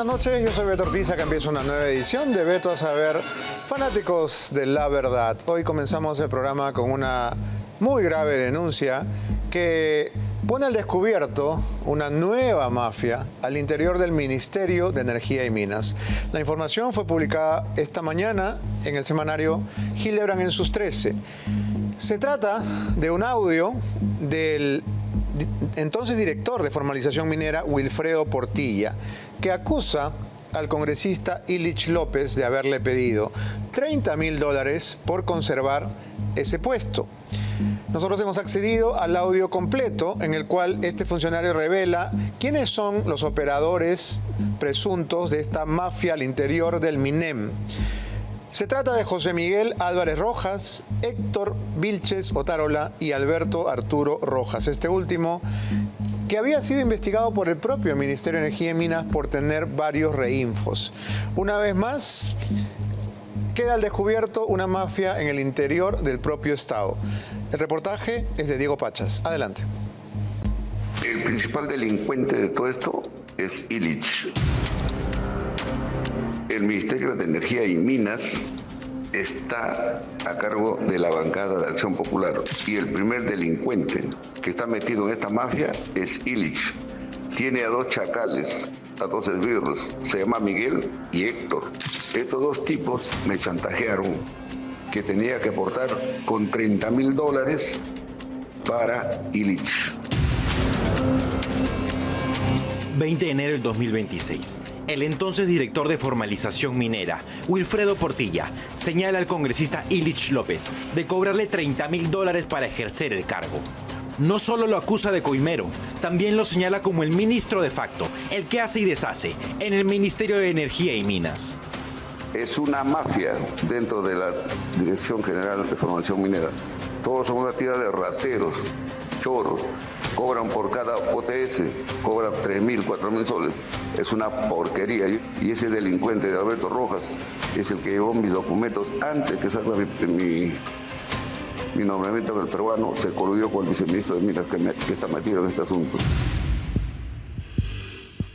buenas noches. Yo soy Beto Ortiz, que empieza una nueva edición de Beto a Saber, fanáticos de la verdad. Hoy comenzamos el programa con una muy grave denuncia que pone al descubierto una nueva mafia al interior del Ministerio de Energía y Minas. La información fue publicada esta mañana en el semanario Hildebrand en sus 13. Se trata de un audio del entonces director de formalización minera, Wilfredo Portilla, que acusa al congresista Illich López de haberle pedido $30.000 por conservar ese puesto. Nosotros hemos accedido al audio completo en el cual este funcionario revela quiénes son los operadores presuntos de esta mafia al interior del MINEM. Se trata de José Miguel Álvarez Rojas, Héctor Vilches Otárola y Alberto Arturo Rojas. Este último, que había sido investigado por el propio Ministerio de Energía y Minas por tener varios reinfos. Una vez más, queda al descubierto una mafia en el interior del propio Estado. El reportaje es de Diego Pachas. Adelante. El principal delincuente de todo esto es Illich. El Ministerio de Energía y Minas está a cargo de la bancada de Acción Popular y el primer delincuente que está metido en esta mafia es Illich. Tiene a dos chacales, a dos esbirros, se llama Miguel y Héctor. Estos dos tipos me chantajearon que tenía que aportar con $30.000 para Illich. 20 de enero del 2026. El entonces director de formalización minera, Wilfredo Portilla, señala al congresista Illich López de cobrarle $30.000 para ejercer el cargo. No solo lo acusa de coimero, también lo señala como el ministro de facto, el que hace y deshace en el Ministerio de Energía y Minas. Es una mafia dentro de la Dirección General de Formación Minera. Todos son una tira de rateros, choros. Cobran por cada OTS, cobran 3.000, 4.000 soles. Es una porquería. Y ese delincuente de Alberto Rojas es el que llevó mis documentos antes que salga mi nombramiento en el peruano. Se coludió con el viceministro de Minas que está metido en este asunto.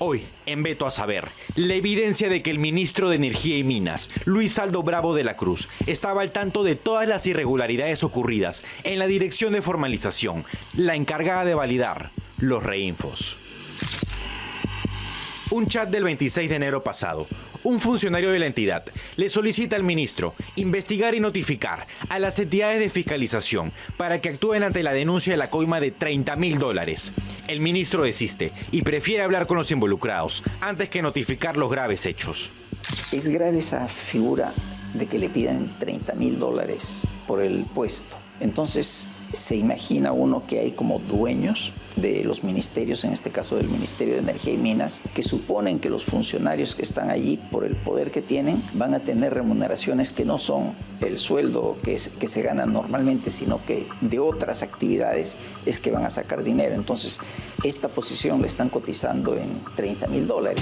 Hoy, en Beto a Saber, la evidencia de que el ministro de Energía y Minas, Luis Aldo Bravo de la Cruz, estaba al tanto de todas las irregularidades ocurridas en la dirección de formalización, la encargada de validar los reinfos. Un chat del 26 de enero pasado. Un funcionario de la entidad le solicita al ministro investigar y notificar a las entidades de fiscalización para que actúen ante la denuncia de la coima de $30.000. El ministro desiste y prefiere hablar con los involucrados antes que notificar los graves hechos. Es grave esa figura de que le pidan $30.000 por el puesto. Entonces se imagina uno que hay como dueños de los ministerios, en este caso del Ministerio de Energía y Minas, que suponen que los funcionarios que están allí, por el poder que tienen, van a tener remuneraciones que no son el sueldo que se gana normalmente, sino que de otras actividades es que van a sacar dinero. Entonces, esta posición le están cotizando en $30.000.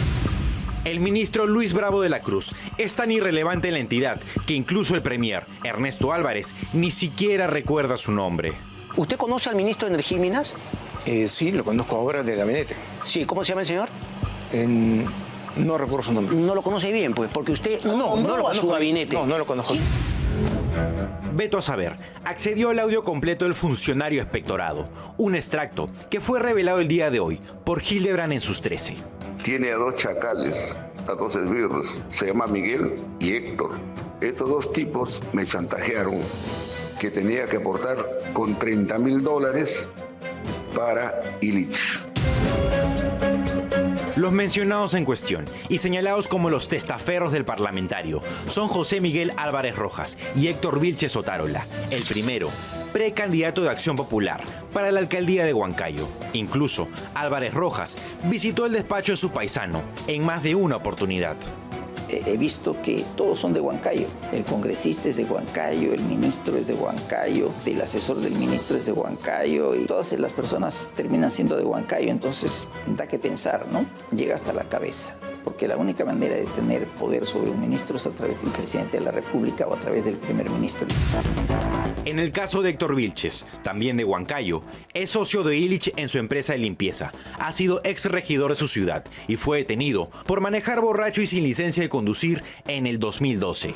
El ministro Luis Bravo de la Cruz es tan irrelevante en la entidad que incluso el premier, Ernesto Álvarez, ni siquiera recuerda su nombre. ¿Usted conoce al ministro de Energía y Minas? Sí, lo conozco ahora del gabinete. Sí, ¿cómo se llama el señor? No recuerdo su nombre. No lo conoce bien, pues, porque usted no lo a su gabinete. No lo conozco. Beto a Saber accedió al audio completo del funcionario expectorado, un extracto que fue revelado el día de hoy por Hildebrand en sus 13. Tiene a dos chacales, a dos esbirros, se llama Miguel y Héctor. Estos dos tipos me chantajearon que tenía que aportar con $30.000 para Illich. Los mencionados en cuestión y señalados como los testaferros del parlamentario son José Miguel Álvarez Rojas y Héctor Vilches Otárola, el primero, precandidato de Acción Popular para la alcaldía de Huancayo. Incluso, Álvarez Rojas visitó el despacho de su paisano en más de una oportunidad. He visto que todos son de Huancayo. El congresista es de Huancayo, el ministro es de Huancayo, el asesor del ministro es de Huancayo y todas las personas terminan siendo de Huancayo. Entonces da que pensar, ¿no? Llega hasta la cabeza. porque la única manera de tener poder sobre un ministro es a través del presidente de la República o a través del primer ministro. En el caso de Héctor Vilches, también de Huancayo, es socio de Illich en su empresa de limpieza. Ha sido ex regidor de su ciudad y fue detenido por manejar borracho y sin licencia de conducir en el 2012.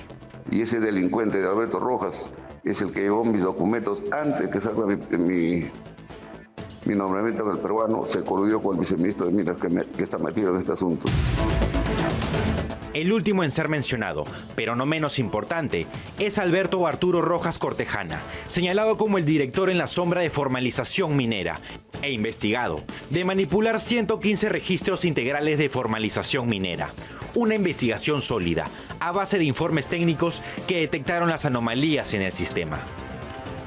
Y ese delincuente de Alberto Rojas es el que llevó mis documentos antes que salga mi nombramiento en el peruano. Se coludió con el viceministro de Minas que está metido en este asunto. El último en ser mencionado, pero no menos importante, es Alberto Arturo Rojas Cortejana, señalado como el director en la sombra de formalización minera e investigado de manipular 115 registros integrales de formalización minera. Una investigación sólida, a base de informes técnicos que detectaron las anomalías en el sistema.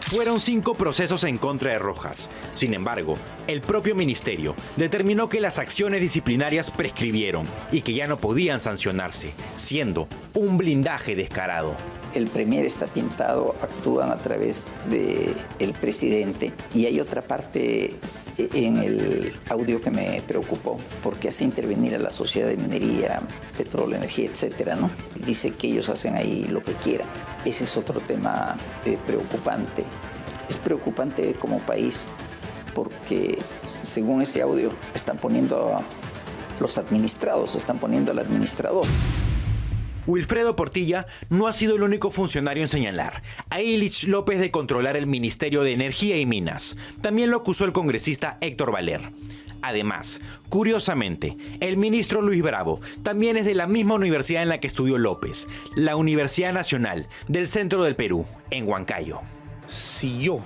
Fueron 5 procesos en contra de Rojas. Sin embargo, el propio ministerio determinó que las acciones disciplinarias prescribieron y que ya no podían sancionarse, siendo un blindaje descarado. El premier está pintado, actúan a través del presidente, y hay otra parte en el audio que me preocupó, porque hace intervenir a la sociedad de minería, petróleo, energía, etcétera, ¿no? Dice que ellos hacen ahí lo que quieran. Ese es otro tema preocupante. Es preocupante como país porque, según ese audio, están poniendo a los administrados, están poniendo al administrador. Wilfredo Portilla no ha sido el único funcionario en señalar a Illich López de controlar el Ministerio de Energía y Minas. También lo acusó el congresista Héctor Valer. Además, curiosamente, el ministro Luis Bravo también es de la misma universidad en la que estudió López, la Universidad Nacional del Centro del Perú, en Huancayo. Si yo,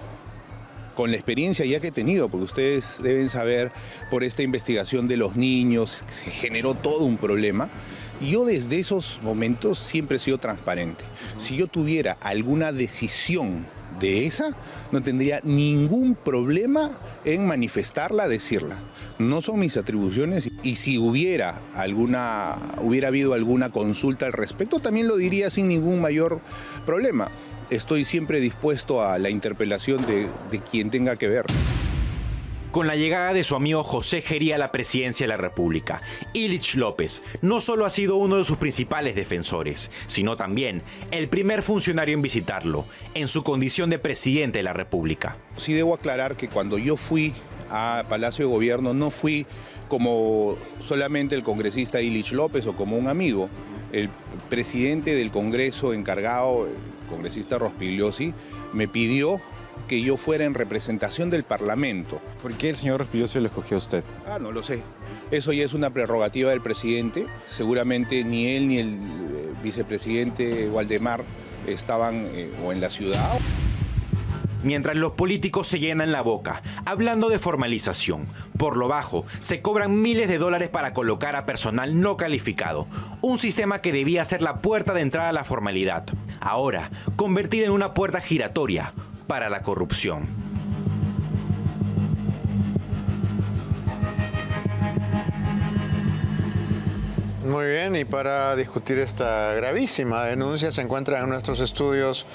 con la experiencia ya que he tenido, porque ustedes deben saber, por esta investigación de los niños, se generó todo un problema. Yo desde esos momentos siempre he sido transparente. Si yo tuviera alguna decisión de esa, no tendría ningún problema en manifestarla, decirla. No son mis atribuciones, y si hubiera habido alguna consulta al respecto, también lo diría sin ningún mayor problema. Estoy siempre dispuesto a la interpelación de quien tenga que ver. Con la llegada de su amigo José Gerí a la presidencia de la República, Illich López no solo ha sido uno de sus principales defensores, sino también el primer funcionario en visitarlo, en su condición de presidente de la República. Sí debo aclarar que cuando yo fui a Palacio de Gobierno no fui como solamente el congresista Illich López o como un amigo. El presidente del Congreso encargado, el congresista Rospigliosi, me pidió que yo fuera en representación del Parlamento. ¿Por qué el señor Rospigliosi lo escogió a usted? No lo sé. Eso ya es una prerrogativa del presidente. Seguramente ni él ni el vicepresidente Waldemar estaban o en la ciudad. Mientras los políticos se llenan la boca, hablando de formalización, por lo bajo se cobran miles de dólares para colocar a personal no calificado, un sistema que debía ser la puerta de entrada a la formalidad, ahora convertida en una puerta giratoria para la corrupción. Muy bien, y para discutir esta gravísima denuncia se encuentran en nuestros estudios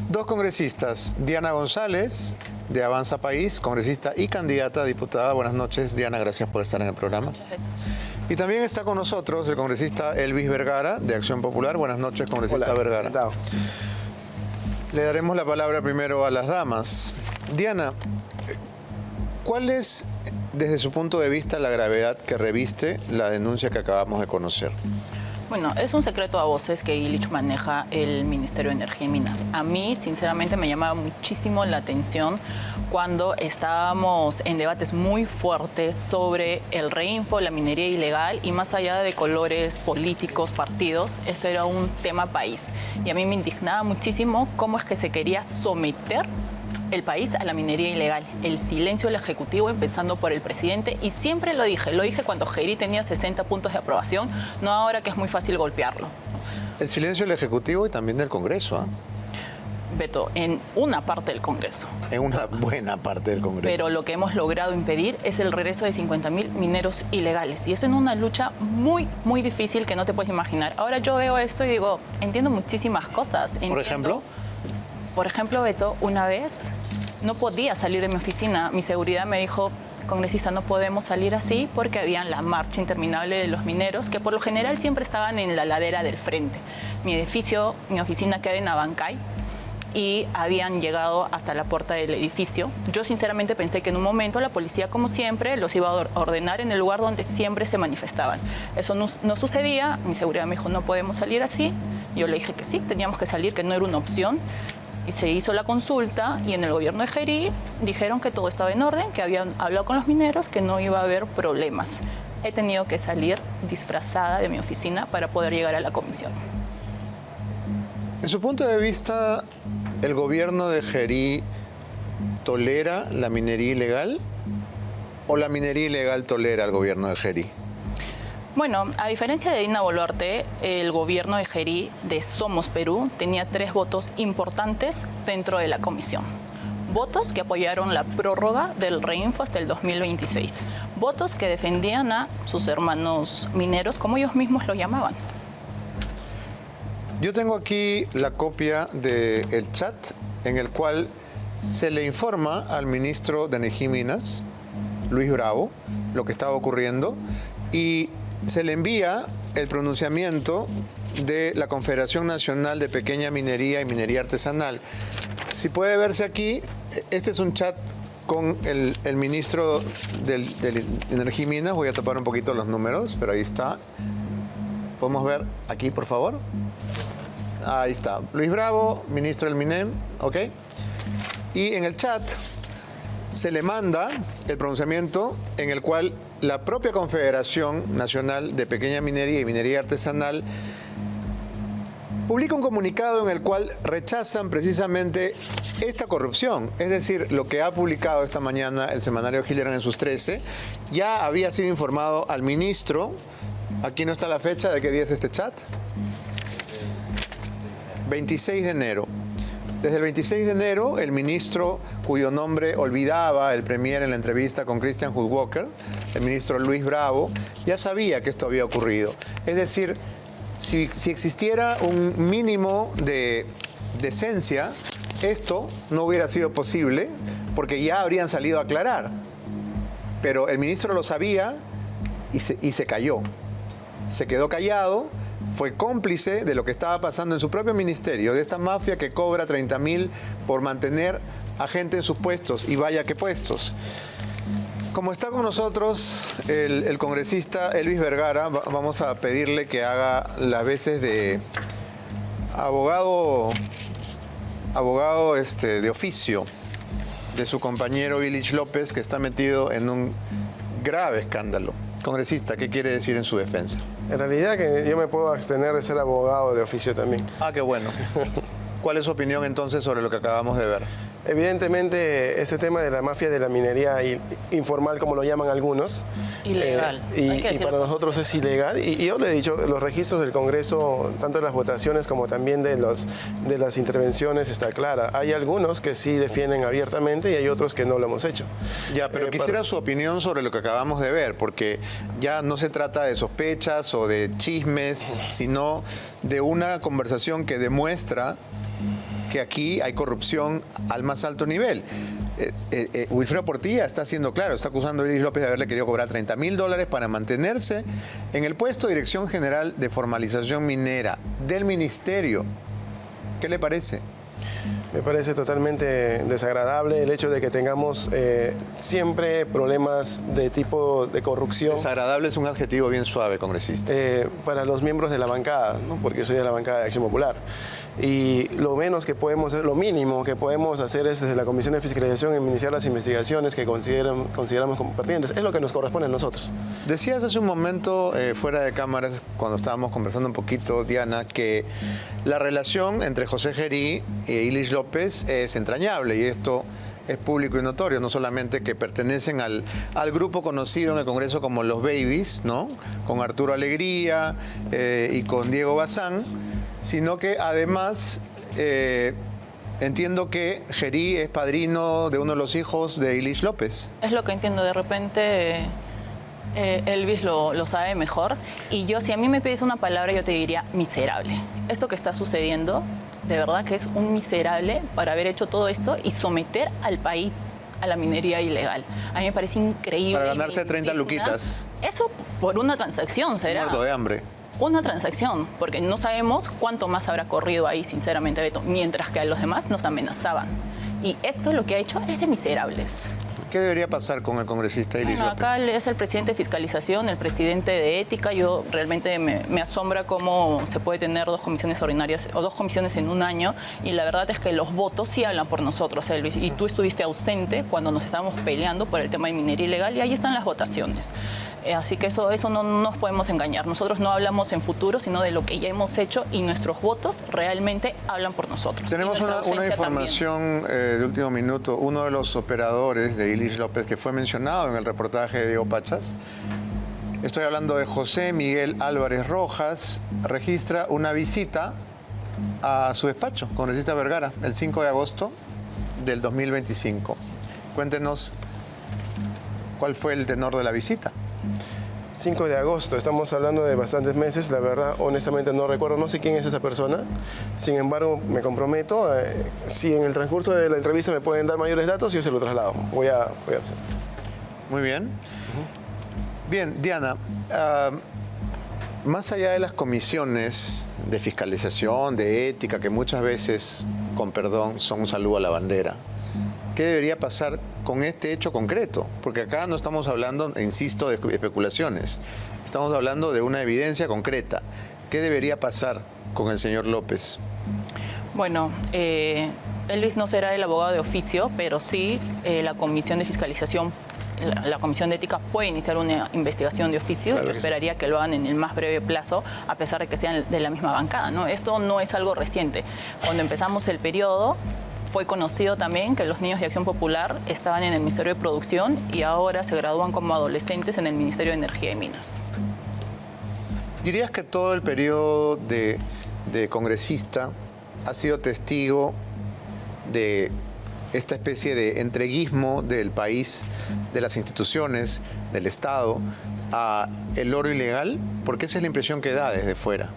2 congresistas. Diana González, de Avanza País, congresista y candidata a diputada. Buenas noches, Diana, gracias por estar en el programa. Muchas gracias. Y también está con nosotros el congresista Elvis Vergara, de Acción Popular. Buenas noches, congresista Vergara. Encantado. Le daremos la palabra primero a las damas. Diana, ¿cuál es, desde su punto de vista, la gravedad que reviste la denuncia que acabamos de conocer? Bueno, es un secreto a voces que Illich maneja el Ministerio de Energía y Minas. A mí, sinceramente, me llamaba muchísimo la atención cuando estábamos en debates muy fuertes sobre el reinfo, la minería ilegal, y más allá de colores políticos, partidos, esto era un tema país. Y a mí me indignaba muchísimo cómo es que se quería someter el país a la minería ilegal, el silencio del Ejecutivo, empezando por el presidente, y siempre lo dije cuando Gerí tenía 60 puntos de aprobación, no ahora que es muy fácil golpearlo. El silencio del Ejecutivo y también del Congreso, ¿ah? Beto, en una parte del Congreso. En una buena parte del Congreso. Pero lo que hemos logrado impedir es el regreso de 50.000 mineros ilegales, y eso en una lucha muy, muy difícil que no te puedes imaginar. Ahora yo veo esto y digo, entiendo muchísimas cosas. ¿Por ejemplo? Por ejemplo, Beto, una vez no podía salir de mi oficina. Mi seguridad me dijo, congresista, no podemos salir así porque había la marcha interminable de los mineros, que por lo general siempre estaban en la ladera del frente. Mi edificio, mi oficina queda en Abancay, y habían llegado hasta la puerta del edificio. Yo sinceramente pensé que en un momento la policía, como siempre, los iba a ordenar en el lugar donde siempre se manifestaban. Eso no sucedía, mi seguridad me dijo, no podemos salir así. Yo le dije que sí, teníamos que salir, que no era una opción. Y se hizo la consulta y en el gobierno de Gerí dijeron que todo estaba en orden, que habían hablado con los mineros, que no iba a haber problemas. He tenido que salir disfrazada de mi oficina para poder llegar a la comisión. En su punto de vista, ¿el gobierno de Gerí tolera la minería ilegal o la minería ilegal tolera al gobierno de Gerí? Bueno, a diferencia de Dina Boluarte, el gobierno de Gerí de Somos Perú tenía 3 votos importantes dentro de la comisión. Votos que apoyaron la prórroga del Reinfo hasta el 2026. Votos que defendían a sus hermanos mineros, como ellos mismos lo llamaban. Yo tengo aquí la copia del chat en el cual se le informa al ministro de Energía y Minas, Luis Bravo, lo que estaba ocurriendo y se le envía el pronunciamiento de la Confederación Nacional de Pequeña Minería y Minería Artesanal. Si puede verse aquí, este es un chat con el ministro de Energía y Minas. Voy a tapar un poquito los números, pero ahí está. ¿Podemos ver aquí, por favor? Ahí está. Luis Bravo, ministro del MINEM, ¿ok? Y en el chat se le manda el pronunciamiento en el cual la propia Confederación Nacional de Pequeña Minería y Minería Artesanal publica un comunicado en el cual rechazan precisamente esta corrupción. Es decir, lo que ha publicado esta mañana el semanario Gilligan en sus 13, ya había sido informado al ministro. Aquí no está la fecha, ¿de qué día es este chat? 26 de enero. Desde el 26 de enero, el ministro, cuyo nombre olvidaba el premier en la entrevista con Christian Hudwalker, el ministro Luis Bravo, ya sabía que esto había ocurrido. Es decir, si existiera un mínimo de decencia, esto no hubiera sido posible porque ya habrían salido a aclarar. Pero el ministro lo sabía y se cayó. Se quedó callado. Fue cómplice de lo que estaba pasando en su propio ministerio, de esta mafia que cobra 30.000 por mantener a gente en sus puestos, y vaya que puestos. Como está con nosotros el congresista Elvis Vergara, vamos a pedirle que haga las veces de abogado de oficio de su compañero Illich López, que está metido en un grave escándalo. Congresista, ¿qué quiere decir en su defensa? En realidad que yo me puedo abstener de ser abogado de oficio también. Ah, qué bueno. ¿Cuál es su opinión entonces sobre lo que acabamos de ver? Evidentemente, este tema de la mafia de la minería informal, como lo llaman algunos, ilegal. Y para nosotros es ilegal. Y yo le he dicho, los registros del Congreso, tanto de las votaciones como también de las intervenciones, está clara. Hay algunos que sí defienden abiertamente y hay otros que no lo hemos hecho. Ya, pero quisiera su opinión sobre lo que acabamos de ver, porque ya no se trata de sospechas o de chismes, sino de una conversación que demuestra que aquí hay corrupción al más alto nivel. Wilfredo Portilla está siendo claro, está acusando a Illich López de haberle querido cobrar $30.000 para mantenerse en el puesto de Dirección General de Formalización Minera del Ministerio. ¿Qué le parece? Me parece totalmente desagradable el hecho de que tengamos siempre problemas de tipo de corrupción. Desagradable es un adjetivo bien suave, congresista. Para los miembros de la bancada, ¿no? Porque yo soy de la bancada de Acción Popular. Y lo menos que podemos hacer, lo mínimo que podemos hacer es desde la Comisión de Fiscalización iniciar las investigaciones que consideramos como pertinentes. Es lo que nos corresponde a nosotros. Decías hace un momento, fuera de cámaras, cuando estábamos conversando un poquito, Diana, que la relación entre José Gerí e Illich López es entrañable, y esto es público y notorio, no solamente que pertenecen al grupo conocido en el Congreso como los Babies, ¿no? Con Arturo Alegría y con Diego Bazán, sino que además entiendo que Gerí es padrino de uno de los hijos de Illich López. Es lo que entiendo, de repente Elvis lo sabe mejor. Y yo, si a mí me pides una palabra, yo te diría miserable. Esto que está sucediendo, de verdad que es un miserable para haber hecho todo esto y someter al país a la minería ilegal. A mí me parece increíble. Para ganarse 30 luquitas. Eso por una transacción, ¿será? Muerto de hambre. Una transacción, porque no sabemos cuánto más habrá corrido ahí, sinceramente, Beto, mientras que a los demás nos amenazaban. Y esto lo que ha hecho es de miserables. ¿Qué debería pasar con el congresista Illich López? Acá es el presidente de fiscalización, el presidente de ética. Yo realmente me asombra cómo se puede tener 2 comisiones ordinarias o 2 comisiones en un año. Y la verdad es que los votos sí hablan por nosotros, Elvis. Y tú estuviste ausente cuando nos estábamos peleando por el tema de minería ilegal y ahí están las votaciones. Así que eso no nos podemos engañar. Nosotros no hablamos en futuro, sino de lo que ya hemos hecho y nuestros votos realmente hablan por nosotros. Tenemos una información de último minuto. Uno de los operadores de Illich López, que fue mencionado en el reportaje de Diego Pachas, estoy hablando de José Miguel Álvarez Rojas, registra una visita a su despacho, congresista Vergara, el 5 de agosto del 2025. Cuéntenos cuál fue el tenor de la visita. 5 de agosto, estamos hablando de bastantes meses, la verdad, honestamente no recuerdo, no sé quién es esa persona, sin embargo, me comprometo, si en el transcurso de la entrevista me pueden dar mayores datos, yo se lo traslado, voy a hacer. Muy bien. Bien, Diana, más allá de las comisiones de fiscalización, de ética, que muchas veces, con perdón, son un saludo a la bandera, ¿qué debería pasar con este hecho concreto? Porque acá no estamos hablando, insisto, de especulaciones. Estamos hablando de una evidencia concreta. ¿Qué debería pasar con el señor López? Bueno, Elvis no será el abogado de oficio, pero sí la comisión de fiscalización, la comisión de ética puede iniciar una investigación de oficio. Claro. Yo esperaría que lo hagan en el más breve plazo, a pesar de que sean de la misma bancada, ¿no? Esto no es algo reciente. Cuando empezamos el periodo, fue conocido también que los niños de Acción Popular estaban en el Ministerio de Producción y ahora se gradúan como adolescentes en el Ministerio de Energía y Minas. ¿Dirías que todo el periodo de congresista ha sido testigo de esta especie de entreguismo del país, de las instituciones, del Estado, a el oro ilegal? Porque esa es la impresión que da desde fuera.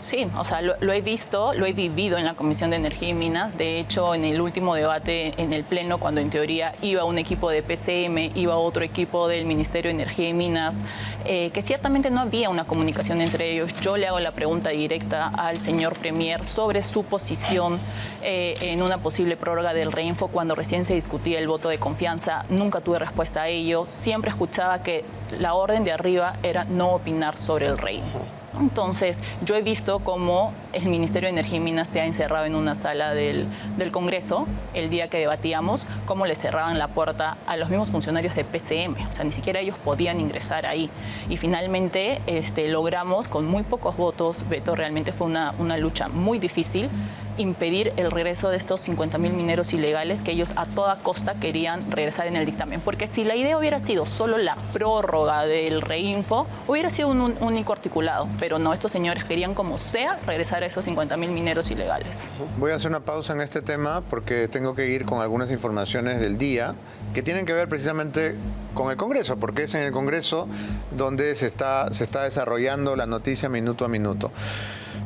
Sí, o sea, lo he visto, lo he vivido en la Comisión de Energía y Minas. De hecho, en el último debate en el Pleno, cuando en teoría iba un equipo de PCM, iba otro equipo del Ministerio de Energía y Minas, que ciertamente no había una comunicación entre ellos. Yo le hago la pregunta directa al señor Premier sobre su posición en una posible prórroga del Reinfo cuando recién se discutía el voto de confianza. Nunca tuve respuesta a ello. Siempre escuchaba que la orden de arriba era no opinar sobre el Reinfo. Entonces, yo he visto cómo el Ministerio de Energía y Minas se ha encerrado en una sala del Congreso el día que debatíamos, cómo le cerraban la puerta a los mismos funcionarios de PCM. O sea, ni siquiera ellos podían ingresar ahí. Y finalmente logramos, con muy pocos votos, Beto, realmente fue una lucha muy difícil, impedir el regreso de estos 50.000 mineros ilegales que ellos a toda costa querían regresar en el dictamen. Porque si la idea hubiera sido solo la prórroga del Reinfo, hubiera sido un único articulado. Pero no, estos señores querían como sea regresar a esos 50.000 mineros ilegales. Voy a hacer una pausa en este tema porque tengo que ir con algunas informaciones del día que tienen que ver precisamente con el Congreso, porque es en el Congreso donde se está desarrollando la noticia minuto a minuto.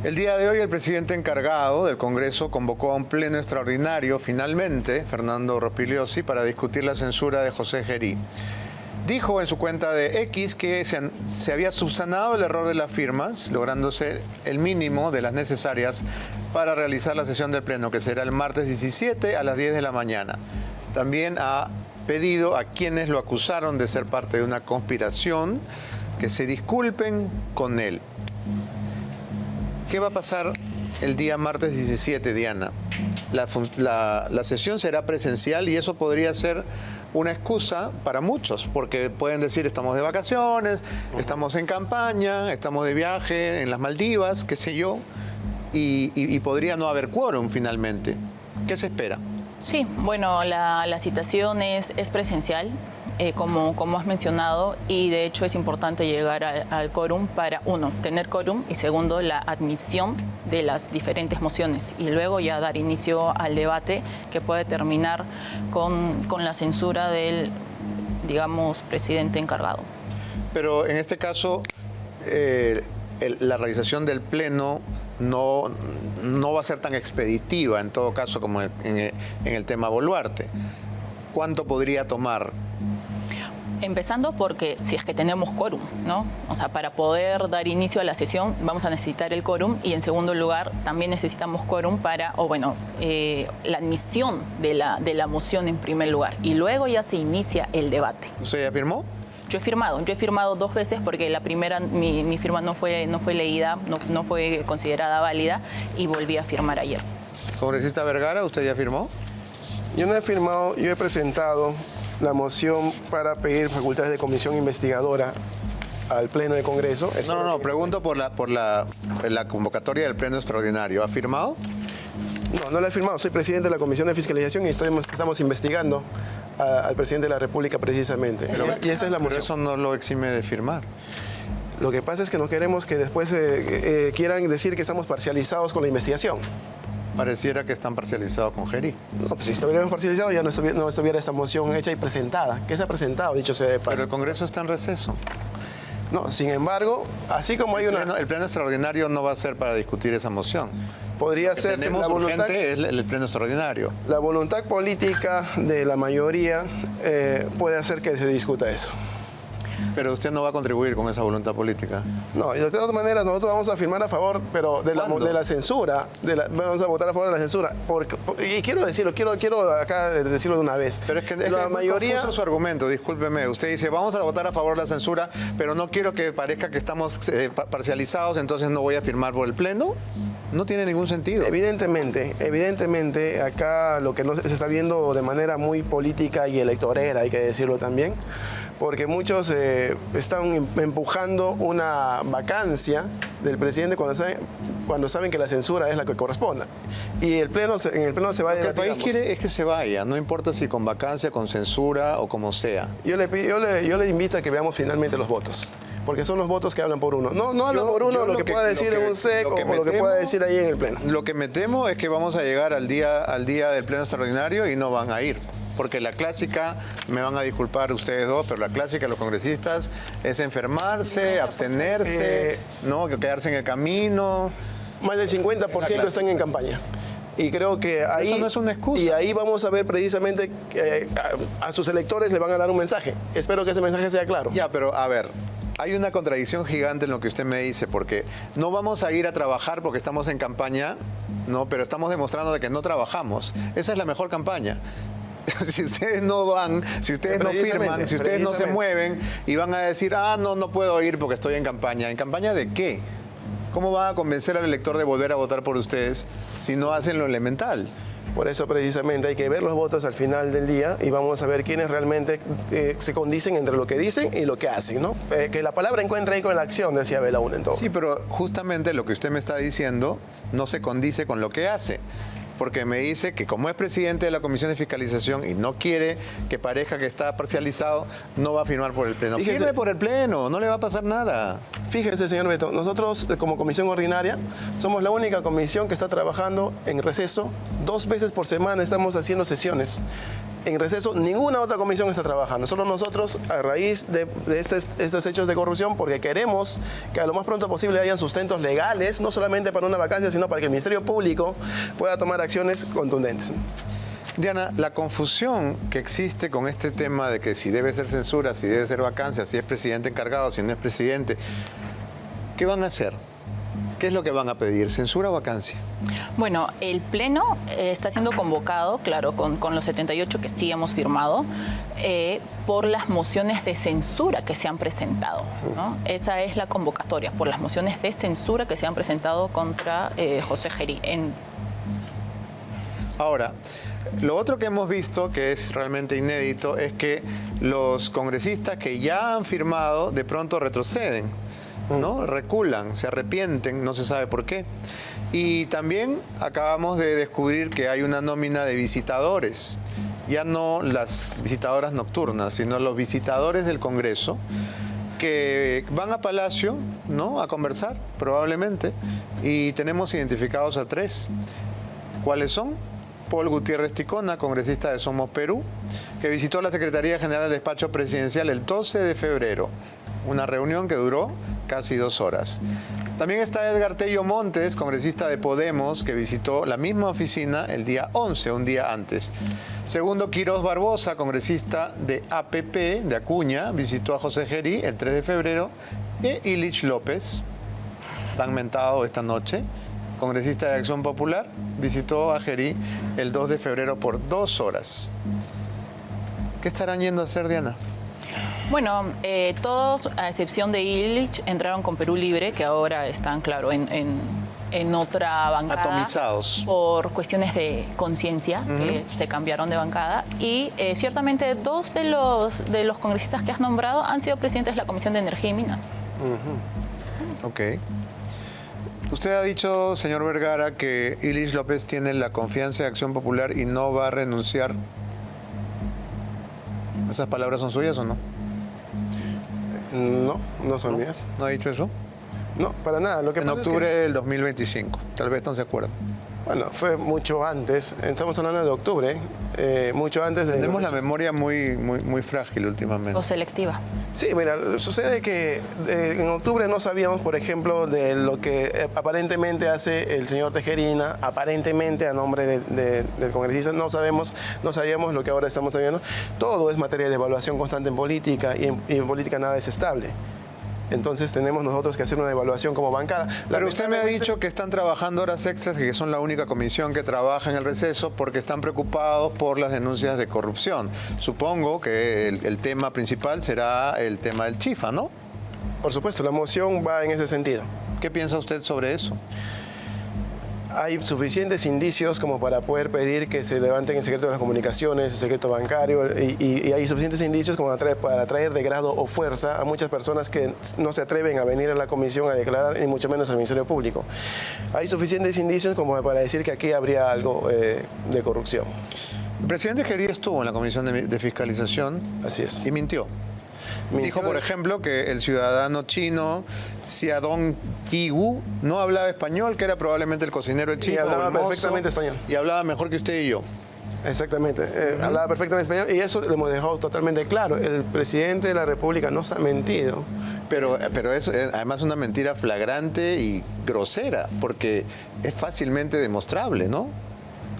El día de hoy el presidente encargado del Congreso convocó a un pleno extraordinario, finalmente, Fernando Rospigliosi, para discutir la censura de José Gerí. Dijo en su cuenta de X que se había subsanado el error de las firmas, lográndose el mínimo de las necesarias para realizar la sesión del pleno, que será el martes 17 a las 10 de la mañana. También ha pedido a quienes lo acusaron de ser parte de una conspiración que se disculpen con él. ¿Qué va a pasar el día martes 17, Diana? La sesión será presencial y eso podría ser una excusa para muchos, porque pueden decir estamos de vacaciones, estamos en campaña, estamos de viaje en las Maldivas, qué sé yo, y podría no haber quórum finalmente. ¿Qué se espera? Sí, bueno, la citación es presencial. Como has mencionado, y de hecho es importante llegar al quórum para, uno, tener quórum y segundo, la admisión de las diferentes mociones y luego ya dar inicio al debate que puede terminar con la censura del, digamos, presidente encargado. Pero en este caso, la realización del pleno no va a ser tan expeditiva en todo caso como en el tema Boluarte. ¿cuánto podría tomar? Empezando porque si es que tenemos quórum, ¿no? O sea, para poder dar inicio a la sesión vamos a necesitar el quórum y en segundo lugar también necesitamos quórum para, la admisión de la moción en primer lugar y luego ya se inicia el debate. ¿Usted ya firmó? Yo he firmado 2 veces porque la primera, mi firma no fue leída, no fue considerada válida y volví a firmar ayer. Congresista Vergara, ¿usted ya firmó? Yo no he firmado, yo he presentado la moción para pedir facultades de comisión investigadora al Pleno del Congreso. No, pregunto por la convocatoria del Pleno Extraordinario. ¿Ha firmado? No la he firmado. Soy presidente de la Comisión de Fiscalización y estamos investigando al presidente de la República precisamente. Y esa es la moción. Pero eso no lo exime de firmar. Lo que pasa es que no queremos que después quieran decir que estamos parcializados con la investigación. Pareciera que están parcializados con Geri. No, pues si estuviéramos parcializados ya no estuviera esa moción hecha y presentada. ¿Qué se ha presentado, dicho sea de paso? Pero el Congreso está en receso. No, sin embargo, así como hay una... El pleno extraordinario no va a ser para discutir esa moción. Podría ser la voluntad urgente es el pleno extraordinario. La voluntad política de la mayoría puede hacer que se discuta eso. Pero usted no va a contribuir con esa voluntad política. No, y de todas maneras nosotros vamos a firmar a favor, pero de la censura, vamos a votar a favor de la censura. Y quiero decirlo, quiero acá decirlo de una vez. Pero es que la mayoría... confuso su argumento, discúlpeme. Usted dice, vamos a votar a favor de la censura, pero no quiero que parezca que estamos parcializados, entonces no voy a firmar por el Pleno. No tiene ningún sentido. Evidentemente, acá lo que no se está viendo de manera muy política y electorera, hay que decirlo también, porque muchos están empujando una vacancia del presidente cuando saben que la censura es la que corresponda. Y en el Pleno se va a debatir. Lo que el país quiere es que se vaya, no importa si con vacancia, con censura o como sea. Yo le invito a que veamos finalmente los votos. Porque son los votos que hablan por uno. No hablan por uno lo que pueda decir en un SEC o lo que pueda decir ahí en el Pleno. Lo que me temo es que vamos a llegar al día del Pleno Extraordinario y no van a ir. Porque la clásica, me van a disculpar ustedes dos, pero la clásica de los congresistas es enfermarse, abstenerse, ¿no? Quedarse en el camino. Más del 50% están en campaña. Y creo que ahí... Eso no es una excusa. Y ahí vamos a ver precisamente a sus electores le van a dar un mensaje. Espero que ese mensaje sea claro. Ya, pero a ver... Hay una contradicción gigante en lo que usted me dice, porque no vamos a ir a trabajar porque estamos en campaña, no, pero estamos demostrando de que no trabajamos. Esa es la mejor campaña. Si ustedes no van, si ustedes no firman, si ustedes no se mueven y van a decir, no puedo ir porque estoy en campaña. ¿En campaña de qué? ¿Cómo van a convencer al elector de volver a votar por ustedes si no hacen lo elemental? Por eso precisamente hay que ver los votos al final del día y vamos a ver quiénes realmente se condicen entre lo que dicen y lo que hacen, ¿no? Que la palabra encuentre ahí con la acción, decía Belaún en todo. Sí, pero justamente lo que usted me está diciendo no se condice con lo que hace. Porque me dice que como es presidente de la Comisión de Fiscalización y no quiere que parezca que está parcializado, no va a firmar por el Pleno. Firme por el Pleno, no le va a pasar nada. Fíjese, señor Beto, nosotros como comisión ordinaria somos la única comisión que está trabajando en receso. 2 veces por semana estamos haciendo sesiones. En receso, ninguna otra comisión está trabajando. Solo nosotros, a raíz de estos hechos de corrupción, porque queremos que a lo más pronto posible hayan sustentos legales, no solamente para una vacancia, sino para que el Ministerio Público pueda tomar acciones contundentes. Diana, la confusión que existe con este tema de que si debe ser censura, si debe ser vacancia, si es presidente encargado, si no es presidente, ¿qué van a hacer? ¿Qué es lo que van a pedir? ¿Censura o vacancia? Bueno, el Pleno está siendo convocado, claro, con los 78 que sí hemos firmado, por las mociones de censura que se han presentado, ¿no? Esa es la convocatoria, por las mociones de censura que se han presentado contra José Geri. Ahora, lo otro que hemos visto, que es realmente inédito, es que los congresistas que ya han firmado de pronto retroceden, ¿no? Reculan, se arrepienten, no se sabe por qué. Y también acabamos de descubrir que hay una nómina de visitadores, ya no las visitadoras nocturnas, sino los visitadores del Congreso, que van a Palacio, ¿no? A conversar, probablemente, y tenemos identificados a 3. ¿Cuáles son? Paul Gutiérrez Ticona, congresista de Somos Perú, que visitó la Secretaría General del Despacho Presidencial el 12 de febrero, una reunión que duró casi 2 horas. También está Edgar Tello Montes, congresista de Podemos, que visitó la misma oficina el día 11, un día antes. Segundo, Quirós Barbosa, congresista de APP, de Acuña, visitó a José Gerí el 3 de febrero. Y Illich López, tan mentado esta noche, congresista de Acción Popular, visitó a Gerí el 2 de febrero por 2 horas. ¿Qué estarán yendo a hacer, Diana? Bueno, todos, a excepción de Illich, entraron con Perú Libre, que ahora están, claro, en otra bancada. Atomizados. Por cuestiones de conciencia, se cambiaron de bancada. Y ciertamente 2 de los congresistas que has nombrado han sido presidentes de la Comisión de Energía y Minas. Ok. Usted ha dicho, señor Vergara, que Illich López tiene la confianza de Acción Popular y no va a renunciar. ¿Esas palabras son suyas o no? No, no son mías. ¿No ha dicho eso? No, para nada. Lo que en pasa octubre es que, del 2025. Tal vez no se acuerdan. bueno, fue mucho antes. Estamos hablando de octubre. Mucho antes de... Tenemos la memoria muy frágil últimamente. O selectiva. Sí, mira, sucede que en octubre no sabíamos, por ejemplo, de lo que aparentemente hace el señor Tejerina, aparentemente a nombre del congresista. No sabíamos lo que ahora estamos sabiendo. Todo es materia de evaluación constante en política y en política nada es estable. Entonces tenemos nosotros que hacer una evaluación como bancada. Pero usted me ha dicho que están trabajando horas extras y que son la única comisión que trabaja en el receso porque están preocupados por las denuncias de corrupción. Supongo que el tema principal será el tema del Chifa, ¿no? Por supuesto, la moción va en ese sentido. ¿Qué piensa usted sobre eso? Hay suficientes indicios como para poder pedir que se levanten el secreto de las comunicaciones, el secreto bancario, y hay suficientes indicios como para traer de grado o fuerza a muchas personas que no se atreven a venir a la comisión a declarar, ni mucho menos al Ministerio Público. Hay suficientes indicios como para decir que aquí habría algo de corrupción. El presidente Gerí estuvo en la comisión de fiscalización. Así es. Y mintió. Dijo, por ejemplo, que el ciudadano chino Xiaodong Kigu no hablaba español, que era probablemente el cocinero del Chifa. Y hablaba perfectamente español. Y hablaba mejor que usted y yo. Exactamente. Hablaba perfectamente español y eso lo hemos dejado totalmente claro. El presidente de la República nos ha mentido. Pero es además una mentira flagrante y grosera, porque es fácilmente demostrable, ¿no?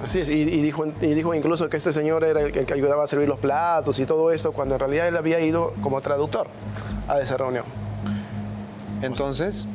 Así es, y dijo incluso que este señor era el que ayudaba a servir los platos y todo esto, cuando en realidad él había ido como traductor a esa reunión. Entonces,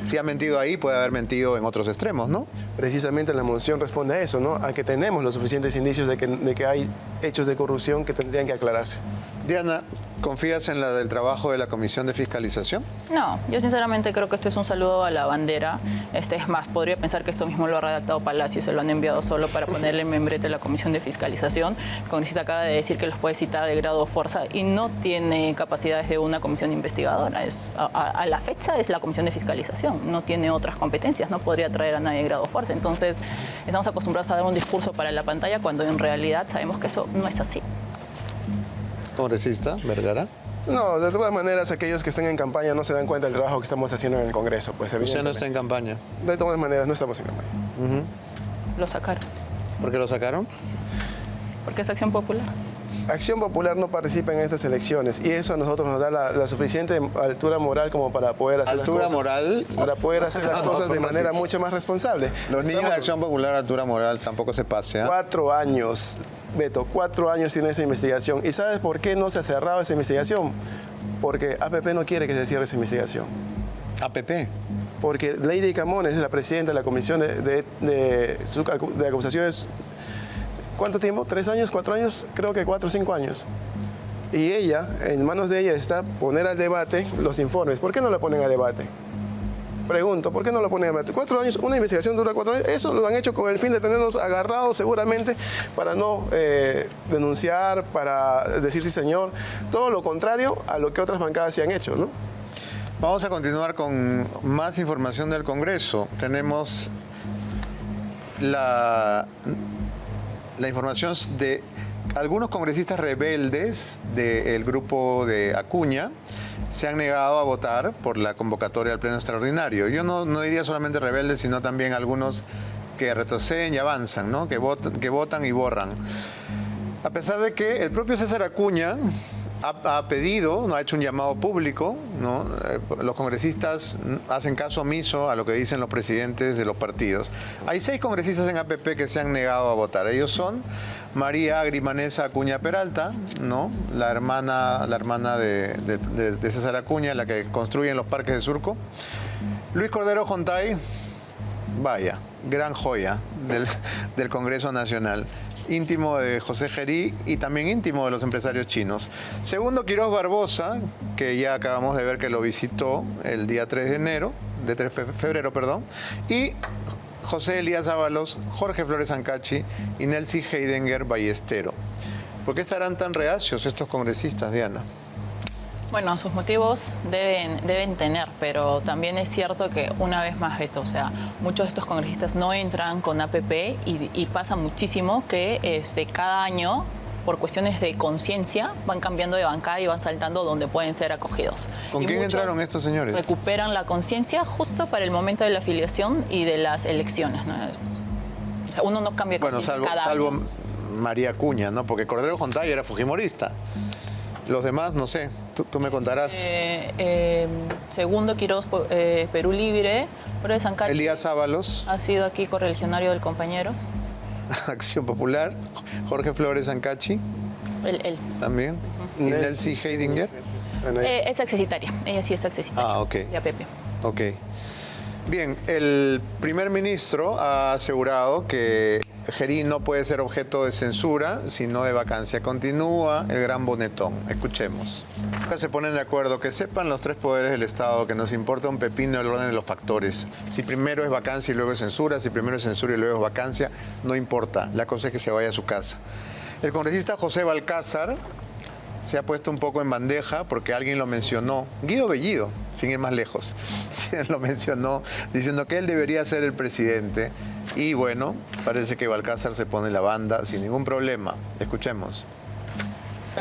si ha mentido ahí, puede haber mentido en otros extremos, ¿no? Precisamente la moción responde a eso, ¿no? A que tenemos los suficientes indicios de que hay hechos de corrupción que tendrían que aclararse. Diana, ¿confías en la del trabajo de la Comisión de Fiscalización? No, yo sinceramente creo que esto es un saludo a la bandera. Es más, podría pensar que esto mismo lo ha redactado Palacio y se lo han enviado solo para ponerle el membrete a la Comisión de Fiscalización. El congresista acaba de decir que los puede citar de grado o fuerza y no tiene capacidades de una comisión investigadora. A la fecha es la Comisión de Fiscalización, no tiene otras competencias, no podría traer a nadie de grado o fuerza. Entonces, estamos acostumbrados a dar un discurso para la pantalla cuando en realidad sabemos que eso no es así. ¿Congresista Vergara? No, de todas maneras, aquellos que estén en campaña no se dan cuenta del trabajo que estamos haciendo en el Congreso. Pues, usted no está en campaña. De todas maneras, no estamos en campaña. Lo sacaron. ¿Por qué lo sacaron? Porque es Acción Popular. Acción Popular no participa en estas elecciones y eso a nosotros nos da la suficiente altura moral como para poder hacer ¿Altura las cosas, moral? para poder hacer las cosas de manera mucho más responsable. Los niños de Acción Popular, altura moral, tampoco se pase, ¿eh? 4 años, Beto, 4 años tiene esa investigación. ¿Y sabes por qué no se ha cerrado esa investigación? Porque APP no quiere que se cierre esa investigación. ¿APP? Porque Lady Camones es la presidenta de la Comisión de Acusaciones. ¿Cuánto tiempo? ¿3 años? ¿4 años? Creo que 4 o 5 años. Y ella, en manos de ella está poner al debate los informes. ¿Por qué no la ponen a debate? Pregunto, ¿por qué no la ponen a debate? 4 años, una investigación dura 4 años. Eso lo han hecho con el fin de tenernos agarrados seguramente para no denunciar, para decir sí señor. Todo lo contrario a lo que otras bancadas se han hecho, ¿no? Vamos a continuar con más información del Congreso. Tenemos la información de algunos congresistas rebeldes del grupo de Acuña se han negado a votar por la convocatoria al Pleno Extraordinario. Yo no diría solamente rebeldes, sino también algunos que retroceden y avanzan, ¿no? que votan y borran. A pesar de que el propio César Acuña ha pedido, no ha hecho un llamado público, ¿no? Los congresistas hacen caso omiso a lo que dicen los presidentes de los partidos. Hay 6 congresistas en APP que se han negado a votar. Ellos son María Agrimanesa Acuña Peralta, ¿no? La hermana de César Acuña, la que construyen los parques de Surco. Luis Cordero Jontay, vaya, gran joya del Congreso Nacional. Íntimo de José Gerí y también íntimo de los empresarios chinos. Segundo, Quirós Barbosa, que ya acabamos de ver que lo visitó el día 3 de febrero, perdón. Y José Elías Ábalos, Jorge Flores Ancachi y Nelcy Heidinger Ballestero. ¿Por qué estarán tan reacios estos congresistas, Diana? Bueno, sus motivos deben tener, pero también es cierto que una vez más, Beto, o sea, muchos de estos congresistas no entran con APP y pasa muchísimo que cada año, por cuestiones de conciencia, van cambiando de bancada y van saltando donde pueden ser acogidos. ¿Con quién entraron estos señores? Recuperan la conciencia justo para el momento de la afiliación y de las elecciones, ¿no? O sea, uno no cambia de conciencia cada año. Salvo María Acuña, ¿no? Porque Cordero Jontay era fujimorista. Los demás, no sé, tú me contarás. Segundo, Quirós, Perú Libre, Flores Ancachi. Elías Ábalos. Ha sido aquí correligionario del compañero. Acción Popular. Jorge Flores Ancachi. Él. También. ¿Y Nelcy Heidinger? Es accesitaria, ella sí es accesitaria. Ah, ok. De APP. Ok. Bien, el primer ministro ha asegurado que Gerí no puede ser objeto de censura, sino de vacancia. Continúa el gran bonetón. Escuchemos. Acá se ponen de acuerdo. Que sepan los 3 poderes del Estado que nos importa un pepino el orden de los factores. Si primero es vacancia y luego es censura, si primero es censura y luego es vacancia, no importa. La cosa es que se vaya a su casa. El congresista José Balcázar se ha puesto un poco en bandeja porque alguien lo mencionó. Guido Bellido, sin ir más lejos, lo mencionó diciendo que él debería ser el presidente. Y bueno, parece que Balcázar se pone la banda sin ningún problema. Escuchemos.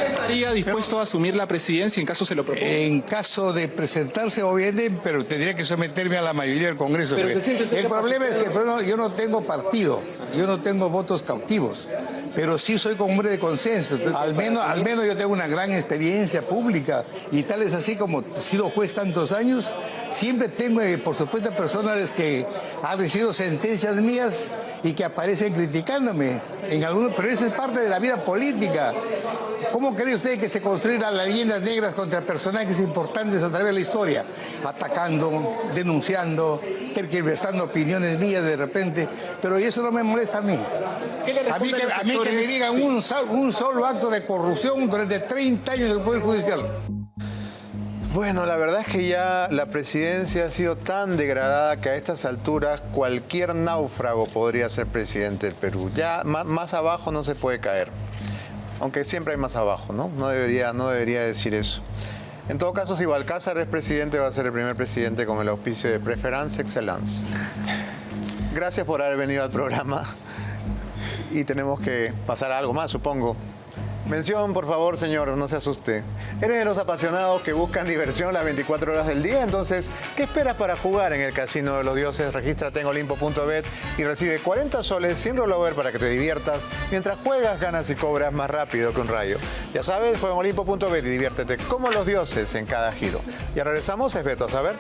¿Estaría dispuesto a asumir la presidencia en caso se lo proponga? En caso de presentarse, obviamente, pero tendría que someterme a la mayoría del Congreso. El problema es que yo no tengo partido, yo no tengo votos cautivos, pero sí soy como hombre de consenso. Al menos yo tengo una gran experiencia pública y tal es así como he sido juez tantos años. Siempre tengo, por supuesto, personas que han recibido sentencias mías y que aparecen criticándome, pero esa es parte de la vida política. ¿Cómo cree usted que se construirán las leyendas negras contra personajes importantes a través de la historia? Atacando, denunciando, tergiversando opiniones mías de repente, pero eso no me molesta a mí. A mí que me digan un solo acto de corrupción durante 30 años del Poder Judicial. Bueno, la verdad es que ya la presidencia ha sido tan degradada que a estas alturas cualquier náufrago podría ser presidente del Perú. Ya más abajo no se puede caer. Aunque siempre hay más abajo, ¿no? No debería decir eso. En todo caso, si Balcázar es presidente, va a ser el primer presidente con el auspicio de Preference Excellence. Gracias por haber venido al programa. Y tenemos que pasar a algo más, supongo. Mención, por favor, señor, no se asuste. ¿Eres de los apasionados que buscan diversión las 24 horas del día? Entonces, ¿qué esperas para jugar en el Casino de los Dioses? Regístrate en olimpo.bet y recibe 40 soles sin rollover para que te diviertas. Mientras juegas, ganas y cobras más rápido que un rayo. Ya sabes, juega en olimpo.bet y diviértete como los dioses en cada giro. Ya regresamos, es Beto a saber.